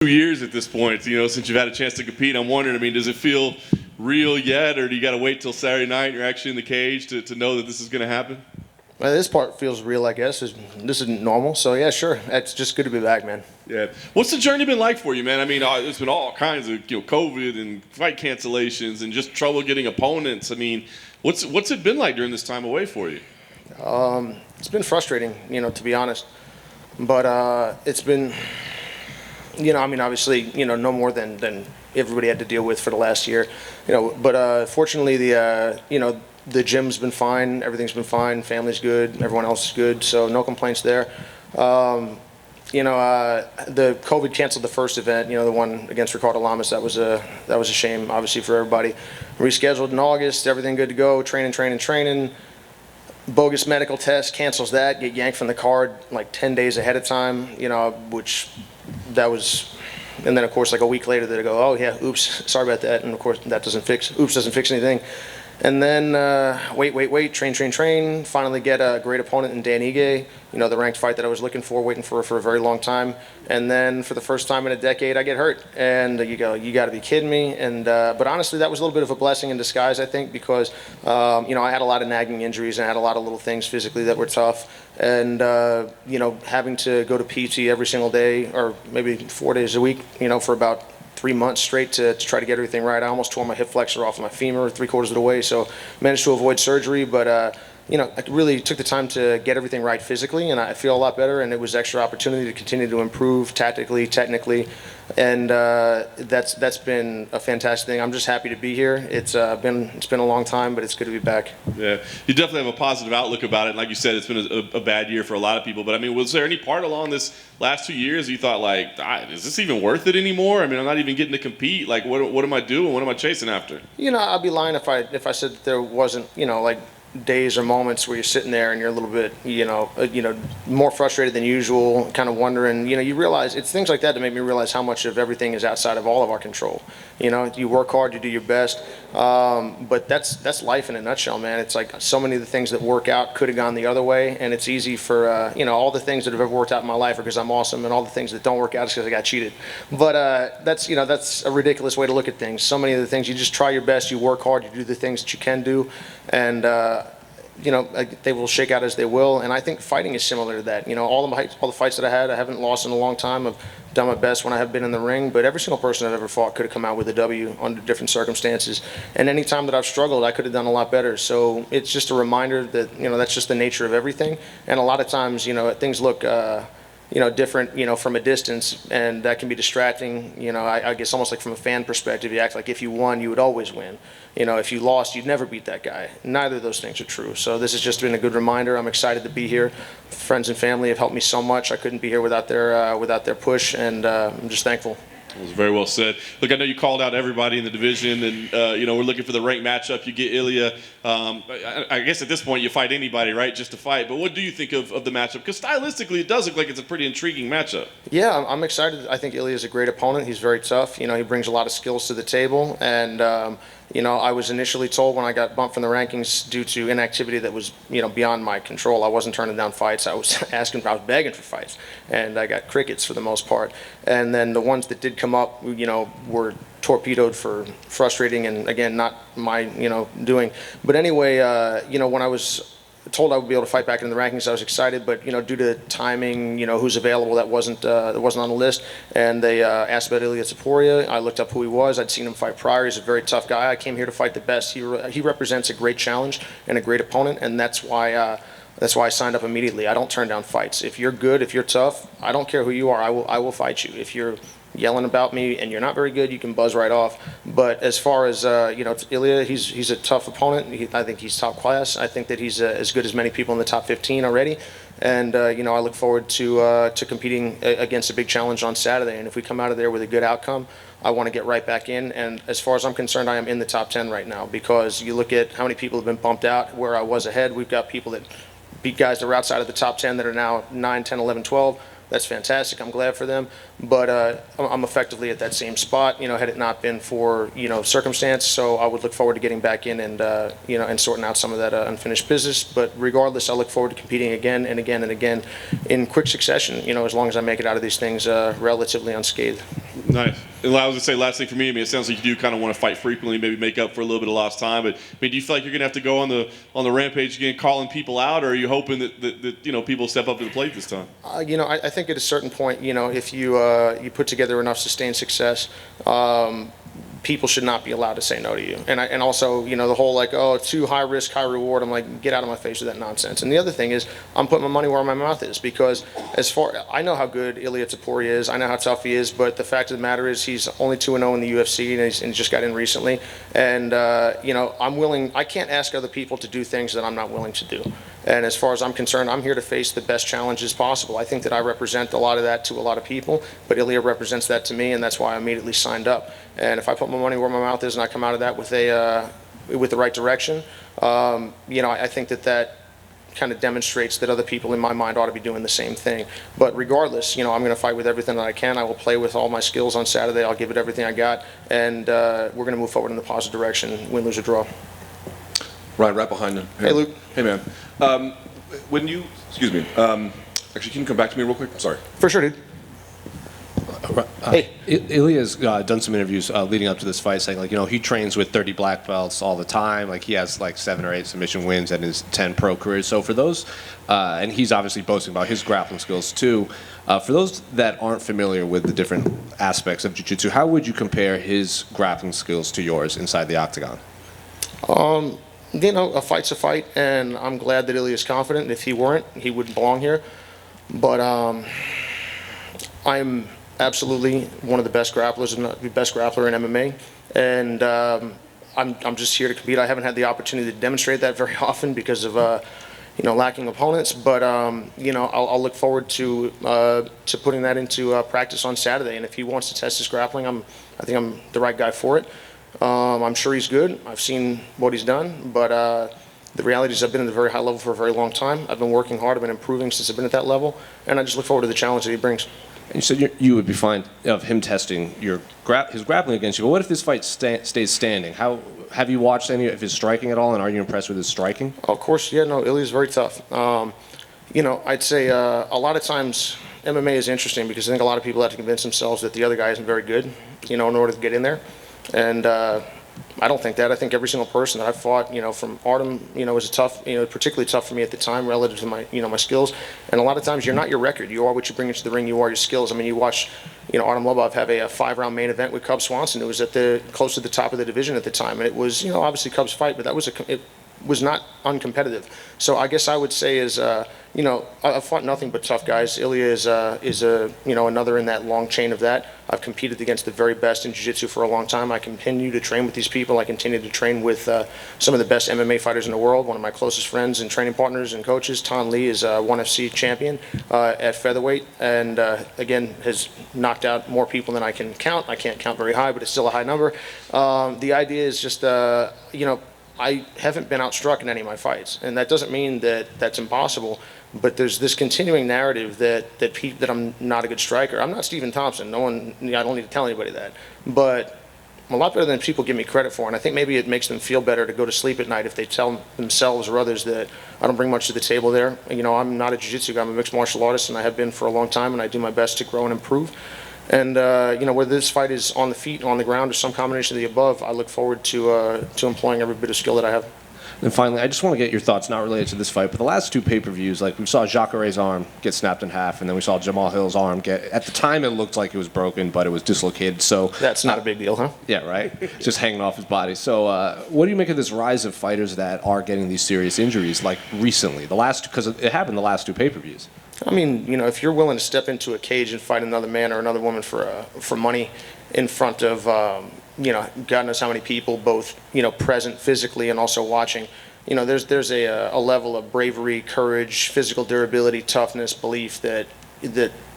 2 years at this point, since you've had a chance to compete. I'm wondering, does it feel real yet, or do you got to wait till Saturday night and you're actually in the cage to know that this is going to happen? Well, this part feels real, I guess. This isn't normal, so yeah, sure. It's just good to be back, man. Yeah. What's the journey been like for you, man? It's been all kinds of COVID and fight cancellations and just trouble getting opponents. What's it been like during this time away for you? It's been frustrating, to be honest. But it's been, obviously, no more than everybody had to deal with for the last year. But fortunately, the gym's been fine, everything's been fine, family's good, everyone else is good, so no complaints there. The COVID canceled the first event, the one against Ricardo Lamas. That was a shame, obviously, for everybody. Rescheduled in August, everything good to go, training. Bogus medical test cancels that, get yanked from the card like 10 days ahead of time, and then of course like a week later they go, oh yeah, oops, sorry about that, and of course that doesn't fix anything. And then wait, train, finally get a great opponent in Dan Ige, the ranked fight that I was looking for, waiting for a very long time. And then for the first time in a decade, I get hurt. And you go, you got to be kidding me. And but honestly, that was a little bit of a blessing in disguise, I think, because I had a lot of nagging injuries and I had a lot of little things physically that were tough. And having to go to PT every single day, or maybe 4 days a week, for about 3 months straight to try to get everything right. I almost tore my hip flexor off of my femur 3/4 of the way, so managed to avoid surgery. But I really took the time to get everything right physically, and I feel a lot better. And it was extra opportunity to continue to improve tactically, technically, and that's been a fantastic thing. I'm just happy to be here. It's been a long time, but it's good to be back. Yeah, you definitely have a positive outlook about it. And like you said, it's been a bad year for a lot of people. But was there any part along this last 2 years you thought like, is this even worth it anymore? I'm not even getting to compete. Like, what am I doing? What am I chasing after? I'd be lying if I said that there wasn't, like days or moments where you're sitting there and you're a little bit, more frustrated than usual, kind of wondering, you realize it's things like that make me realize how much of everything is outside of all of our control. You work hard, you do your best, but that's life in a nutshell, man. It's like so many of the things that work out could have gone the other way, and it's easy for, all the things that have ever worked out in my life are because I'm awesome, and all the things that don't work out is because I got cheated. But that's a ridiculous way to look at things. So many of the things, you just try your best, you work hard, you do the things that you can do, and they will shake out as they will. And I think fighting is similar to that. All the fights that I haven't lost in a long time. I've done my best when I have been in the ring, but every single person I've ever fought could have come out with a W under different circumstances. And any time that I've struggled, I could have done a lot better. So it's just a reminder that, that's just the nature of everything. And a lot of times, things look different, from a distance, and that can be distracting. I guess almost like from a fan perspective, you act like if you won, you would always win. If you lost, you'd never beat that guy. Neither of those things are true. So this has just been a good reminder. I'm excited to be here. Friends and family have helped me so much. I couldn't be here without their push, and I'm just thankful. It was very well said. Look, I know you called out everybody in the division, and we're looking for the ranked matchup. You get Ilya. I guess at this point you fight anybody, right, just to fight. But what do you think of the matchup? Because stylistically, it does look like it's a pretty intriguing matchup. Yeah, I'm excited. I think Ilya is a great opponent. He's very tough. He brings a lot of skills to the table, and I was initially told when I got bumped from the rankings due to inactivity that was, beyond my control. I wasn't turning down fights. I was begging for fights, and I got crickets for the most part. And then the ones that did come up, were torpedoed for frustrating and, again, not my, doing. But anyway, when I was told I would be able to fight back in the rankings, I was excited, but due to timing, who's available, that wasn't on the list. And they asked about Ilya Taporia. I looked up who he was. I'd seen him fight prior. He's a very tough guy. I came here to fight the best. He represents a great challenge and a great opponent, and that's why I signed up immediately. I don't turn down fights. If you're good, if you're tough, I don't care who you are. I will fight you. If you're yelling about me and you're not very good, you can buzz right off. But as far as Ilya, he's a tough opponent. I think he's top class. I think that he's as good as many people in the top 15 already. And I look forward to competing against a big challenge on Saturday. And if we come out of there with a good outcome, I want to get right back in. And as far as I'm concerned, I am in the top 10 right now, because you look at how many people have been bumped out where I was ahead. We've got people that beat guys that are outside of the top 10 that are now 9, 10, 11, 12. That's fantastic. I'm glad for them. But I'm effectively at that same spot, had it not been for, circumstance. So I would look forward to getting back in and, and sorting out some of that unfinished business. But regardless, I look forward to competing again and again and again in quick succession, as long as I make it out of these things relatively unscathed. Nice. And I was gonna say, last thing for me, I mean, it sounds like you do kind of want to fight frequently, maybe make up for a little bit of lost time. But I mean, do you feel like you're gonna have to go on the rampage again, calling people out, or are you hoping that people step up to the plate this time? I think at a certain point, if you put together enough sustained success, people should not be allowed to say no to you. And also, the whole like, oh, too high risk, high reward. I'm like, get out of my face with that nonsense. And the other thing is, I'm putting my money where my mouth is, because I know how good Ilia Topuria is. I know how tough he is. But the fact of the matter is, he's only 2-0 in the UFC, and he just got in recently. And I'm willing. I can't ask other people to do things that I'm not willing to do. And as far as I'm concerned, I'm here to face the best challenges possible. I think that I represent a lot of that to a lot of people, but Ilia represents that to me, and that's why I immediately signed up. And if I put my money where my mouth is and I come out of that with the right direction, I think that kind of demonstrates that other people in my mind ought to be doing the same thing. But regardless, I'm going to fight with everything that I can. I will play with all my skills on Saturday. I'll give it everything I got, and we're going to move forward in the positive direction, win, lose, or draw. Ryan, right behind him. Hey, Luke. Hey, man. Excuse me. Actually, can you come back to me real quick? I'm sorry. For sure, dude. Hey. Ilya's done some interviews leading up to this fight saying, he trains with 30 black belts all the time. Like, he has, 7 or 8 submission wins in his 10 pro careers. So for those, and he's obviously boasting about his grappling skills too, for those that aren't familiar with the different aspects of jiu-jitsu, how would you compare his grappling skills to yours inside the octagon? A fight's a fight, and I'm glad that Ilya is confident. If he weren't, he wouldn't belong here. But I'm absolutely one of the best grapplers, and the best grappler in MMA. And I'm just here to compete. I haven't had the opportunity to demonstrate that very often because of lacking opponents. But I'll look forward to putting that into practice on Saturday. And if he wants to test his grappling, I think I'm the right guy for it. I'm sure he's good. I've seen what he's done, but the reality is I've been at a very high level for a very long time. I've been working hard. I've been improving since I've been at that level, and I just look forward to the challenge that he brings. And you said you would be fine of him testing his grappling against you. But what if this fight stays standing? Have you watched any of his striking at all, and are you impressed with his striking? Of course, yeah. No, Ilya's very tough. I'd say a lot of times MMA is interesting because I think a lot of people have to convince themselves that the other guy isn't very good, in order to get in there. And I don't think that. I think every single person that I've fought, from Artem, was tough, particularly tough for me at the time relative to my, my skills. And a lot of times you're not your record. You are what you bring into the ring. You are your skills. I mean, you watch, Artem Lobov have a 5-round main event with Cub Swanson. It was close to the top of the division at the time. And it was, obviously Cub's fight, but it was not uncompetitive. So I guess I would say is, I've fought nothing but tough guys. Ilya is another in that long chain of that. I've competed against the very best in jiu-jitsu for a long time. I continue to train with these people. I continue to train with some of the best MMA fighters in the world. One of my closest friends and training partners and coaches, Tan Lee, is a ONE FC champion at featherweight, and again has knocked out more people than I can count. I can't count very high, but it's still a high number. The idea is just, I haven't been outstruck in any of my fights, and that doesn't mean that that's impossible. But there's this continuing narrative that I'm not a good striker. I'm not Stephen Thompson. I don't need to tell anybody that. But I'm a lot better than people give me credit for, and I think maybe it makes them feel better to go to sleep at night if they tell themselves or others that I don't bring much to the table there. I'm not a jiu-jitsu guy. I'm a mixed martial artist, and I have been for a long time, and I do my best to grow and improve. And whether this fight is on the feet, on the ground, or some combination of the above, I look forward to employing every bit of skill that I have. And finally, I just want to get your thoughts, not related to this fight, but the last 2 pay-per-views, we saw Jacare's arm get snapped in half, and then we saw Jamal Hill's arm at the time it looked like it was broken, but it was dislocated. So that's not a big deal, huh? Yeah, right? Just hanging off his body. So what do you make of this rise of fighters that are getting these serious injuries, recently? Because it happened the last 2 pay-per-views. I mean, if you're willing to step into a cage and fight another man or another woman for money in front of, God knows how many people, both, present physically and also watching, there's a level of bravery, courage, physical durability, toughness, belief that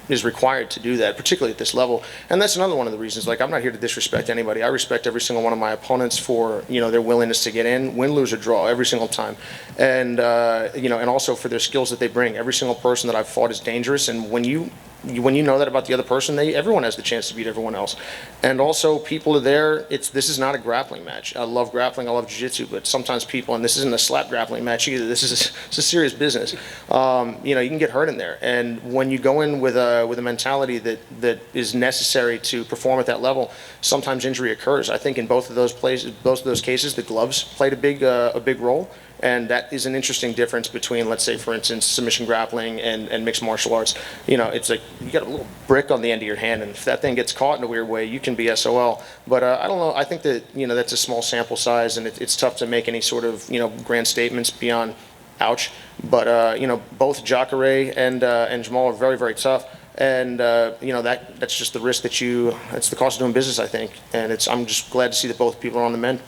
is required to do that, particularly at this level. And that's another one of the reasons. I'm not here to disrespect anybody. I respect every single one of my opponents for their willingness to get in, win, lose, or draw every single time, and and also for their skills that they bring. Every single person that I've fought is dangerous, and when you when you know that about the other person, everyone has the chance to beat everyone else. And also, people are there. This is not a grappling match. I love grappling. I love jiu-jitsu, but sometimes people, and this isn't a slap grappling match either. This is it's a serious business. You know, you can get hurt in there. And when you go in with a mentality that is necessary to perform at that level, sometimes injury occurs. I think in both of those cases, the gloves played a big role. And that is an interesting difference between, let's say, for instance, submission grappling and mixed martial arts. You know, it's like you got a little brick on the end of your hand, and if that thing gets caught in a weird way, you can be SOL. But I don't know. I think that, you know, that's a small sample size, and it's tough to make any sort of, you know, grand statements beyond ouch. But you know, both Jacare and Jamal are very, very tough. And you know, that's just the risk that's the cost of doing business, I think. And I'm just glad to see that both people are on the mend.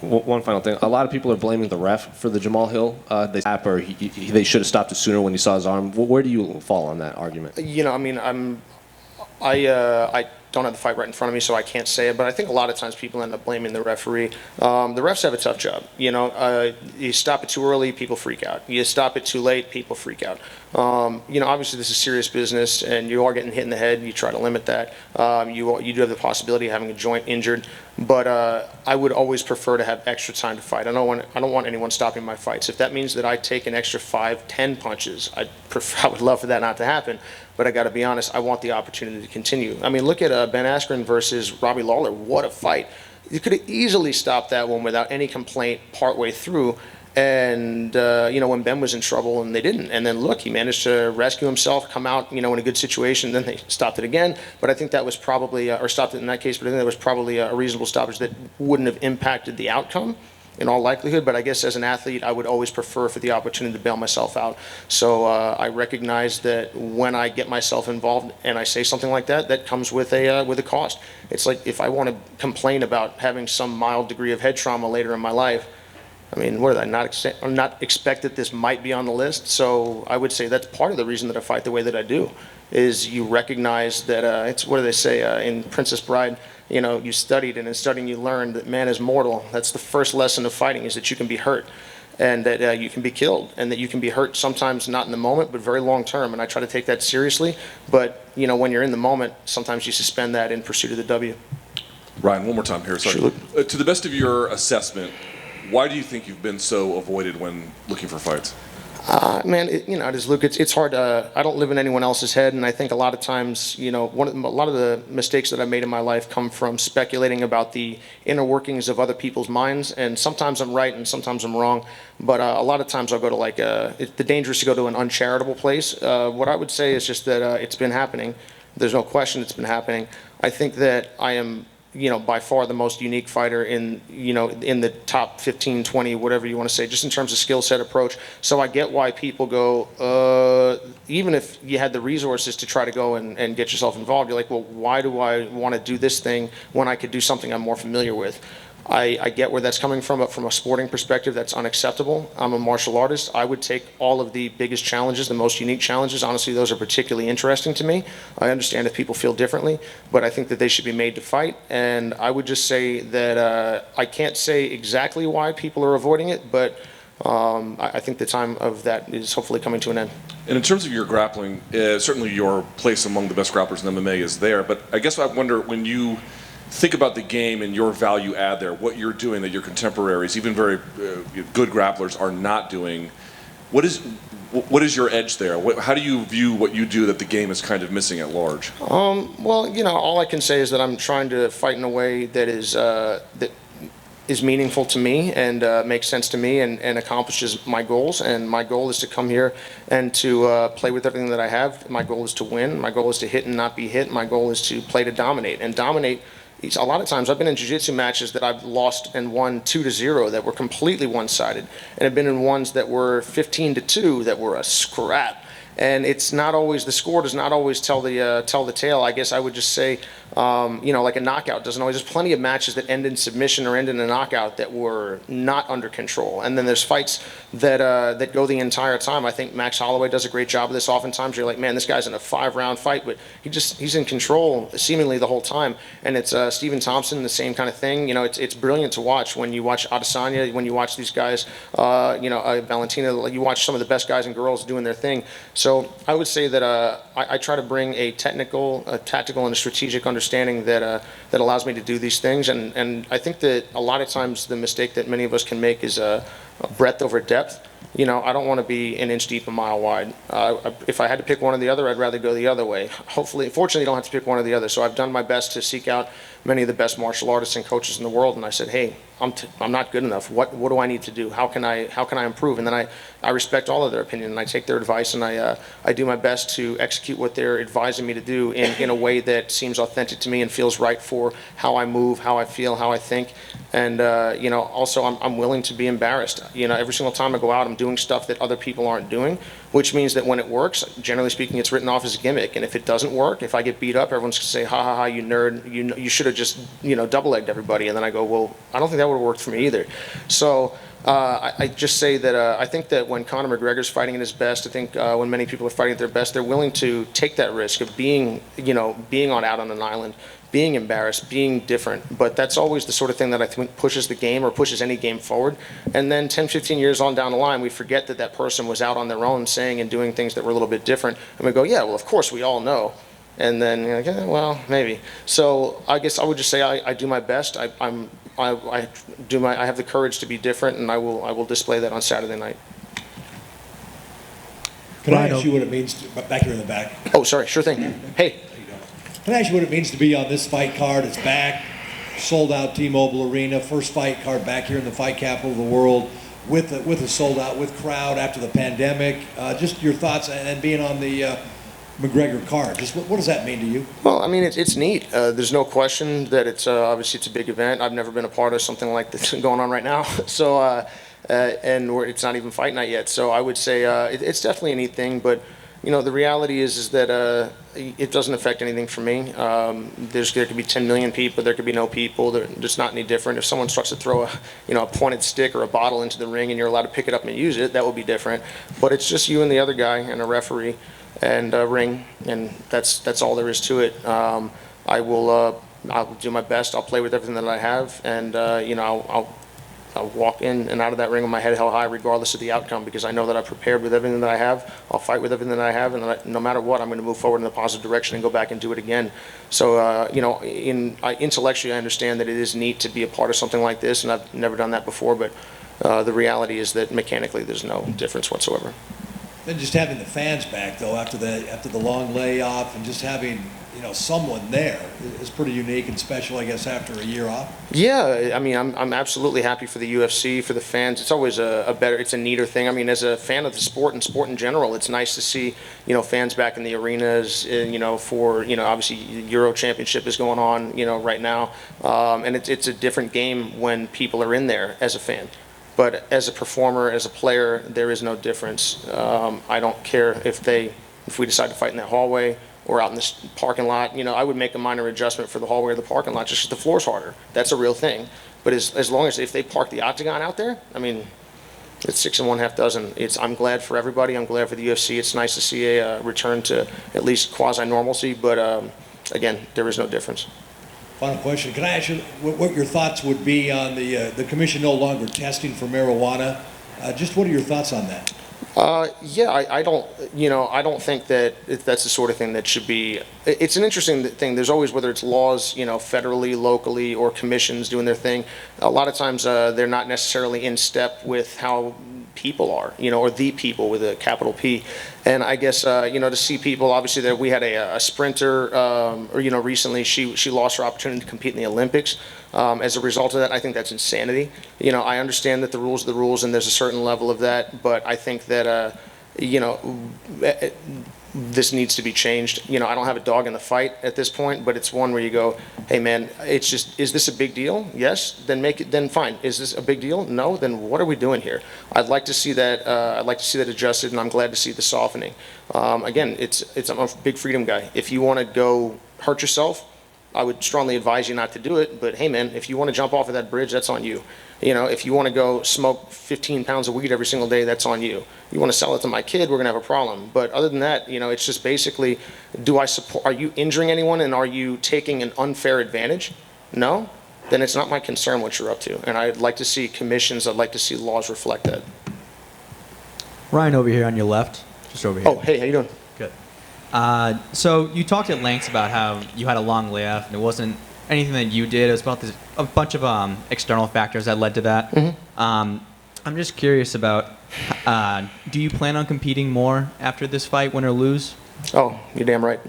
One final thing. A lot of people are blaming the ref for the Jamal Hill. They should have stopped it sooner when he saw his arm. Where do you fall on that argument? You know, I mean, I don't have the fight right in front of me, so I can't say it. But I think a lot of times people end up blaming the referee. The refs have a tough job. You know, you stop it too early, people freak out. You stop it too late, people freak out. You know, obviously this is serious business, and you are getting hit in the head. You try to limit that. You do have the possibility of having a joint injured, but I would always prefer to have extra time to fight. I don't want anyone stopping my fights. If that means that I take an extra 5, 10 punches, I would love for that not to happen. But I got to be honest, I want the opportunity to continue. I mean, look at Ben Askren versus Robbie Lawler. What a fight! You could have easily stopped that one without any complaint partway through. And you know, when Ben was in trouble, and they didn't. And then look, he managed to rescue himself, come out, you know, in a good situation. Then they stopped it again. But I think that was probably, or stopped it in that case. But I think that was probably a reasonable stoppage that wouldn't have impacted the outcome in all likelihood. But I guess as an athlete, I would always prefer for the opportunity to bail myself out. So I recognize that when I get myself involved and I say something like that, that comes with a cost. It's like if I want to complain about having some mild degree of head trauma later in my life, I mean, what did I not expect that this might be on the list? So I would say that's part of the reason that I fight the way that I do, is you recognize that it's, what do they say in Princess Bride? You know, you studied, and in studying you learned that man is mortal. That's the first lesson of fighting, is that you can be hurt, and that you can be killed, and that you can be hurt sometimes not in the moment, but very long term. And I try to take that seriously. But you know, when you're in the moment, sometimes you suspend that in pursuit of the W. Ryan, one more time here. Sorry. Sure. To the best of your assessment, why do you think you've been so avoided when looking for fights? Man, you know, Luke, it's hard. I don't live in anyone else's head, and I think a lot of times, you know, a lot of the mistakes that I've made in my life come from speculating about the inner workings of other people's minds. And sometimes I'm right, and sometimes I'm wrong. But a lot of times I'll go to the danger is to go to an uncharitable place. What I would say is just that it's been happening. There's no question it's been happening. I think that I am, you know, by far the most unique fighter in the top 15, 20, whatever you want to say, just in terms of skill set approach. So I get why people go, even if you had the resources to try to go and get yourself involved, you're like, well, why do I want to do this thing when I could do something I'm more familiar with? I get where that's coming from, but from a sporting perspective, that's unacceptable. I'm a martial artist. I would take all of the biggest challenges, the most unique challenges. Honestly, those are particularly interesting to me. I understand if people feel differently, but I think that they should be made to fight. And I would just say that I can't say exactly why people are avoiding it, but I think the time of that is hopefully coming to an end. And in terms of your grappling, certainly your place among the best grapplers in MMA is there. But I guess I wonder, when you think about the game and your value add there, what you're doing that your contemporaries, even very good grapplers, are not doing, what is your edge there? How do you view what you do that the game is kind of missing at large? Well, you know, all I can say is that I'm trying to fight in a way that is meaningful to me and makes sense to me and accomplishes my goals. And my goal is to come here and to play with everything that I have. My goal is to win. My goal is to hit and not be hit. My goal is to play to dominate. And dominate, a lot of times I've been in jiu-jitsu matches that I've lost and won 2-0 that were completely one-sided. And I've been in ones that were 15-2 that were a scrap. And it's not always, the score does not always tell the tale. I guess I would just say, you know, like a knockout doesn't always. There's plenty of matches that end in submission or end in a knockout that were not under control. And then there's fights that go the entire time. I think Max Holloway does a great job of this. Oftentimes you're like, man, this guy's in a 5-round fight, but he's in control seemingly the whole time. And it's Stephen Thompson, the same kind of thing. You know, it's brilliant to watch when you watch Adesanya, when you watch these guys, you know, Valentina. You watch some of the best guys and girls doing their thing. So So I would say that I try to bring a technical, a tactical, and a strategic understanding that allows me to do these things. And I think that a lot of times the mistake that many of us can make is a breadth over depth. You know, I don't want to be an inch deep, a mile wide. If I had to pick one or the other, I'd rather go the other way. Fortunately, you don't have to pick one or the other. So I've done my best to seek out many of the best martial artists and coaches in the world, and I said, hey, I'm not good enough. What do I need to do? How can I improve? And then I respect all of their opinion, and I take their advice, and I do my best to execute what they're advising me to do in a way that seems authentic to me and feels right for how I move, how I feel, how I think. And you know, also I'm willing to be embarrassed. You know, every single time I go out, I'm doing stuff that other people aren't doing, which means that when it works, generally speaking, it's written off as a gimmick. And if it doesn't work, if I get beat up, everyone's gonna say, ha ha ha, you nerd, you should have just, you know, double-legged everybody. And then I go, well, I don't think that would have worked for me either. So I just say that I think that when Conor McGregor's fighting at his best, I think when many people are fighting at their best, they're willing to take that risk of being out on an island, being embarrassed, being different. But that's always the sort of thing that I think pushes the game, or pushes any game forward. And then 10, 15 years on down the line, we forget that that person was out on their own saying and doing things that were a little bit different. And we go, yeah, well, of course, we all know. And then you're like, well, maybe. So I guess I would just say I do my best. I have the courage to be different, and I will display that on Saturday night. Can I ask you what it means to, back here in the back? Oh, sorry, sure thing. Hey. Can I ask you what it means to be on this fight card? It's back, sold out T-Mobile Arena, first fight card back here in the fight capital of the world, with a sold out, with crowd after the pandemic. Just your thoughts, and being on the McGregor card. Just what does that mean to you? Well, I mean, it's neat. There's no question that it's obviously it's a big event. I've never been a part of something like this going on right now. So, it's not even fight night yet. So I would say it's definitely a neat thing. But you know, the reality is that it doesn't affect anything for me. There could be 10 million people. There could be no people. It's not any different. If someone starts to throw a pointed stick or a bottle into the ring and you're allowed to pick it up and use it, that will be different. But it's just you and the other guy and a referee and a ring, and that's all there is to it. I'll do my best. I'll play with everything that I have, and I'll walk in and out of that ring with my head held high, regardless of the outcome, because I know that I've prepared with everything that I have. I'll fight with everything that I have, and no matter what, I'm going to move forward in a positive direction and go back and do it again. So, intellectually, I understand that it is neat to be a part of something like this, and I've never done that before. But the reality is that mechanically, there's no difference whatsoever. Then just having the fans back, though, after the long layoff, and just having someone there is pretty unique and special, I guess, after a year off. Yeah, I mean, I'm absolutely happy for the UFC, for the fans. It's always it's a neater thing. I mean, as a fan of the sport and sport in general, it's nice to see fans back in the arenas. For obviously Euro Championship is going on right now, and it's a different game when people are in there as a fan. But as a performer, as a player, there is no difference. I don't care if we decide to fight in that hallway or out in this parking lot. I would make a minor adjustment for the hallway or the parking lot just because the floor's harder. That's a real thing. But as long as if they park the octagon out there, I mean, it's 6 1/2 dozen. I'm glad for everybody. I'm glad for the UFC. It's nice to see a return to at least quasi-normalcy. But again, there is no difference. Final question. Can I ask you what your thoughts would be on the commission no longer testing for marijuana? Just what are your thoughts on that? I don't think that that's the sort of thing that should be. It's an interesting thing. There's always, whether it's laws, federally, locally, or commissions doing their thing. A lot of times they're not necessarily in step with how people are, or the people with a capital P. And I guess, to see people, obviously, that we had a sprinter, recently she lost her opportunity to compete in the Olympics. As a result of that, I think that's insanity. I understand that the rules are the rules, and there's a certain level of that, but I think that, this needs to be changed. I don't have a dog in the fight at this point, but it's one where you go, hey man, it's just, is this a big deal? Yes, then fine. Is this a big deal? No, then what are we doing here? I'd like to see that. I'd like to see that adjusted, and I'm glad to see the softening. Again, I'm a big freedom guy. If you want to go hurt yourself, I would strongly advise you not to do it. But hey man, if you want to jump off of that bridge, that's on you. If you want to go smoke 15 pounds of weed every single day, that's on you. You want to sell it to my kid, we're going to have a problem. But other than that, it's just basically, are you injuring anyone, and are you taking an unfair advantage? No? Then it's not my concern what you're up to. And I'd like to see commissions, I'd like to see laws reflect that. Ryan over here on your left. just over here. Oh, hey, how you doing? Good. So you talked at length about how you had a long layoff, and it wasn't anything that you did. It was about a bunch of external factors that led to that. I'm just curious about, do you plan on competing more after this fight, win or lose? Oh, you're damn right.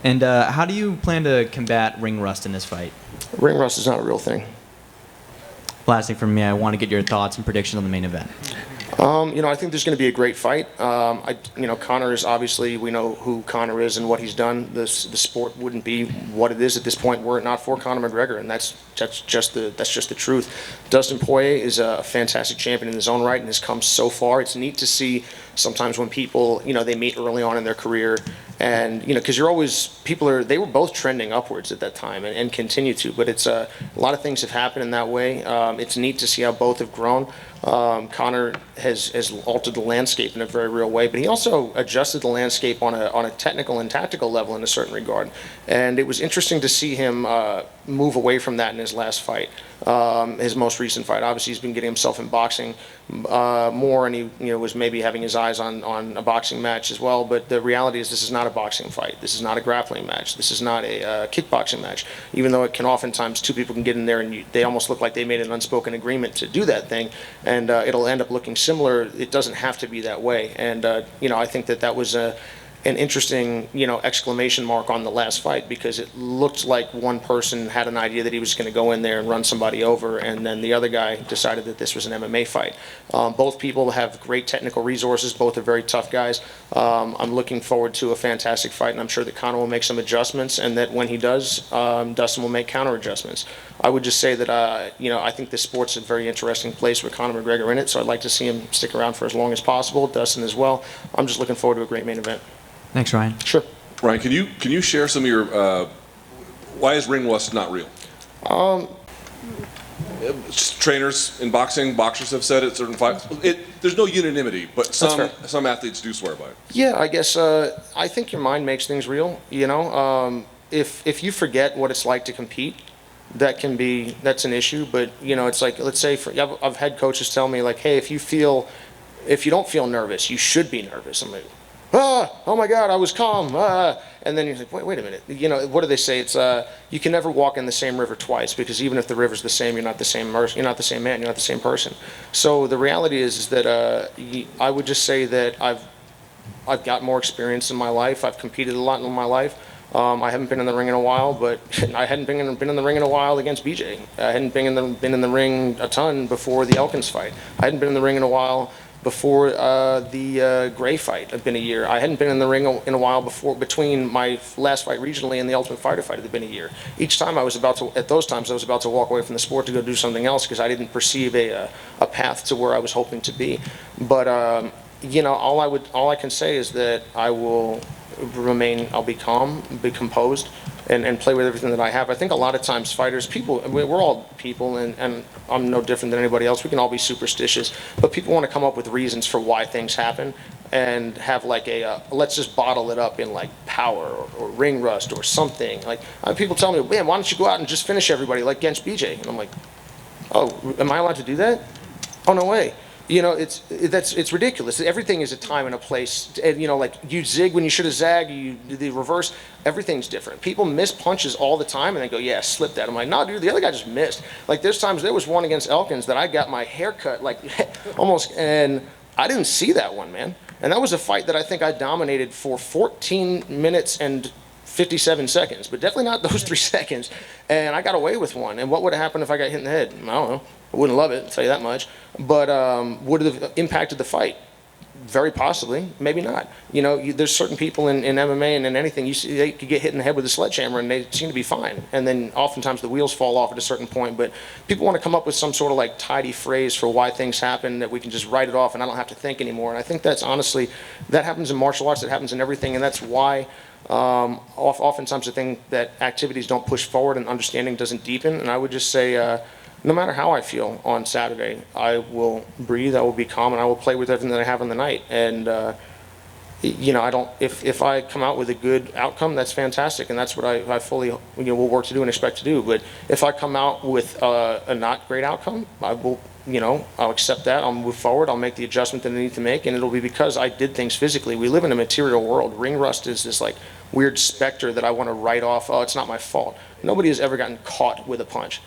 And how do you plan to combat ring rust in this fight? Ring rust is not a real thing. Last thing from me, I want to get your thoughts and predictions on the main event. I think there's going to be a great fight. Conor is obviously, we know who Conor is and what he's done. The sport wouldn't be what it is at this point were it not for Conor McGregor, and that's just the truth. Dustin Poirier is a fantastic champion in his own right and has come so far. It's neat to see sometimes when people, they meet early on in their career, and because they were both trending upwards at that time and continue to, but it's a lot of things have happened in that way. It's neat to see how both have grown. Conor has altered the landscape in a very real way, but he also adjusted the landscape on a technical and tactical level in a certain regard. And it was interesting to see him move away from that in his last fight, his most recent fight. Obviously, he's been getting himself in boxing more, and he was maybe having his eyes on a boxing match as well. But the reality is, this is not a boxing fight. This is not a grappling match. This is not a kickboxing match. Even though it can oftentimes two people can get in there and they almost look like they made an unspoken agreement to do that thing, and it'll end up looking similar. It doesn't have to be that way. And I think that was an interesting, exclamation mark on the last fight, because it looked like one person had an idea that he was going to go in there and run somebody over, and then the other guy decided that this was an MMA fight. Both people have great technical resources. Both are very tough guys. I'm looking forward to a fantastic fight, and I'm sure that Conor will make some adjustments, and that when he does, Dustin will make counter adjustments. I would just say that, I think this sport's a very interesting place with Conor McGregor in it, so I'd like to see him stick around for as long as possible. Dustin as well. I'm just looking forward to a great main event. Thanks, Ryan. Sure. Ryan, can you share some of your why is ring rust not real? Trainers in boxing, boxers have said it. Certain fights, there's no unanimity, but some athletes do swear by it. Yeah, I guess I think your mind makes things real. If you forget what it's like to compete, that's an issue. But it's like, let's say I've had coaches tell me, like, hey, if you don't feel nervous, you should be nervous. I'm like, oh my God, I was calm. And then you're like, wait a minute. What do they say? It's you can never walk in the same river twice, because even if the river's the same, you're not the same man, you're not the same person. So the reality is that I would just say that I've got more experience in my life. I've competed a lot in my life. I haven't been in the ring in a while, but I hadn't been in the ring in a while against BJ. I hadn't been in the ring a ton before the Elkins fight. I hadn't been in the ring in a while before the Gray fight. Had been a year. I hadn't been in the ring in a while between my last fight regionally and the Ultimate Fighter fight. It had been a year. Each time at those times I was about to walk away from the sport to go do something else, because I didn't perceive a path to where I was hoping to be. But all I can say is that I'll be calm, be composed, and play with everything that I have. I think a lot of times fighters, we're all people, and I'm no different than anybody else. We can all be superstitious, but people want to come up with reasons for why things happen, and have like let's just bottle it up in like power or ring rust or something. Like people tell me, man, why don't you go out and just finish everybody like against BJ? And I'm like, oh, am I allowed to do that? Oh, no way. It's ridiculous. Everything is a time and a place. And, like you zig when you should have zagged, you do the reverse. Everything's different. People miss punches all the time and they go, yeah, slip that. I'm like, no, dude, the other guy just missed. Like there was one against Elkins that I got my hair cut like almost, and I didn't see that one, man. And that was a fight that I think I dominated for 14 minutes and 57 seconds, but definitely not those 3 seconds. And I got away with one. And what would have happened if I got hit in the head? I don't know. I wouldn't love it, I'll tell you that much. But would it have impacted the fight? Very possibly, maybe not. There's certain people in MMA and in anything, you see, they could get hit in the head with a sledgehammer and they seem to be fine. And then oftentimes the wheels fall off at a certain point. But people want to come up with some sort of like tidy phrase for why things happen, that we can just write it off and I don't have to think anymore. And I think that's honestly, that happens in martial arts, that happens in everything. And that's why oftentimes I think that activities don't push forward and understanding doesn't deepen. And I would just say, no matter how I feel on Saturday, I will breathe, I will be calm, and I will play with everything that I have on the night. And you know, I don't, if I come out with a good outcome, that's fantastic, and that's what I fully, you know, will work to do and expect to do. But if I come out with a not great outcome, I will, you know, I'll accept that, I'll move forward, I'll make the adjustment that I need to make, and it'll be because I did things physically. We live in a material world. Ring rust is this like weird specter that I want to write off, oh, it's not my fault. Nobody has ever gotten caught with a punch.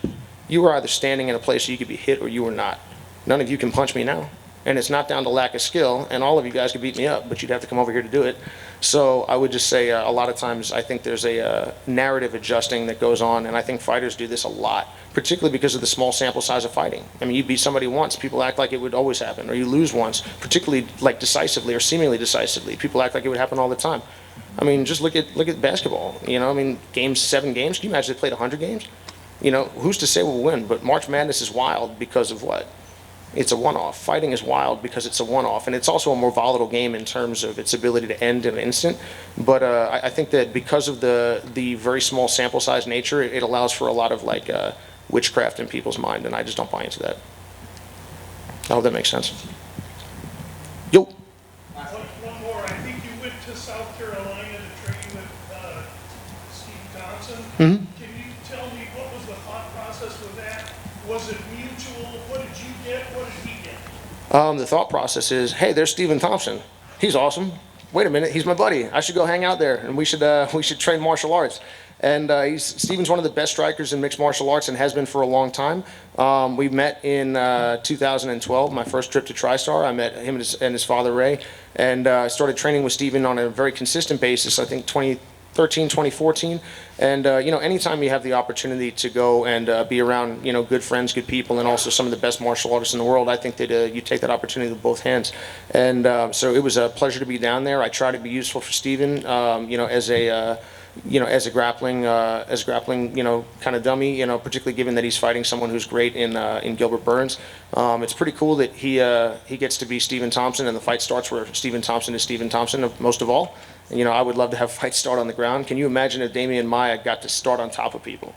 You were either standing in a place where you could be hit or you were not. None of you can punch me now. And it's not down to lack of skill, and all of you guys could beat me up, but you'd have to come over here to do it. So I would just say a lot of times I think there's a narrative adjusting that goes on, and I think fighters do this a lot, particularly because of the small sample size of fighting. I mean, you beat somebody once, people act like it would always happen, or you lose once, particularly like decisively or seemingly decisively. People act like it would happen all the time. I mean, just look at basketball. You know, I mean, 7 games. Can you imagine they played 100 games? You know, who's to say we'll win? But March Madness is wild because of what? It's a one-off. Fighting is wild because it's a one-off, and it's also a more volatile game in terms of its ability to end in an instant. But I think that because of the very small sample size nature, it allows for a lot of like witchcraft in people's mind, and I just don't buy into that. I hope that makes sense. Yo. One more. I think you went to South Carolina to train with Stephen Thompson. Mm-hmm. Can you tell me what was the thought process with that? Was it mutual? What did you get? What did he get? The thought process is, hey, there's Stephen Thompson. He's awesome. Wait a minute, he's my buddy. I should go hang out there, and we should train martial arts. And Stephen's one of the best strikers in mixed martial arts and has been for a long time. We met in 2012, my first trip to TriStar. I met him and his father, Ray, and I started training with Stephen on a very consistent basis, I think 2013, 2014. And, you know, anytime you have the opportunity to go and be around, you know, good friends, good people, and also some of the best martial artists in the world, I think that you take that opportunity with both hands. And so it was a pleasure to be down there. I try to be useful for Stephen, you know, as a grappling, you know, kind of dummy, you know, particularly given that he's fighting someone who's great in Gilbert Burns. It's pretty cool that he gets to be Stephen Thompson, and the fight starts where Stephen Thompson is Stephen Thompson, most of all. And, you know, I would love to have fights start on the ground. Can you imagine if Damian Maia got to start on top of people?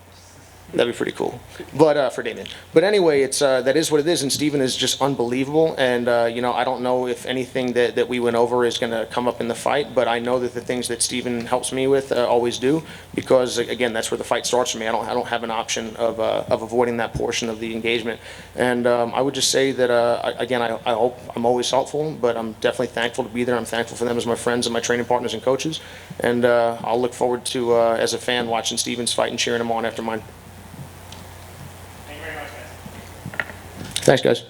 That'd be pretty cool, but for Damien. But anyway, it's that is what it is, and Stephen is just unbelievable. And you know, I don't know if anything that we went over is going to come up in the fight, but I know that the things that Stephen helps me with always do, because again, that's where the fight starts for me. I don't have an option of avoiding that portion of the engagement. And I would just say that again, I hope I'm always helpful, but I'm definitely thankful to be there. I'm thankful for them as my friends and my training partners and coaches. And I'll look forward to as a fan watching Stephen's fight and cheering him on after mine. Thank you very much, guys. Thanks, guys.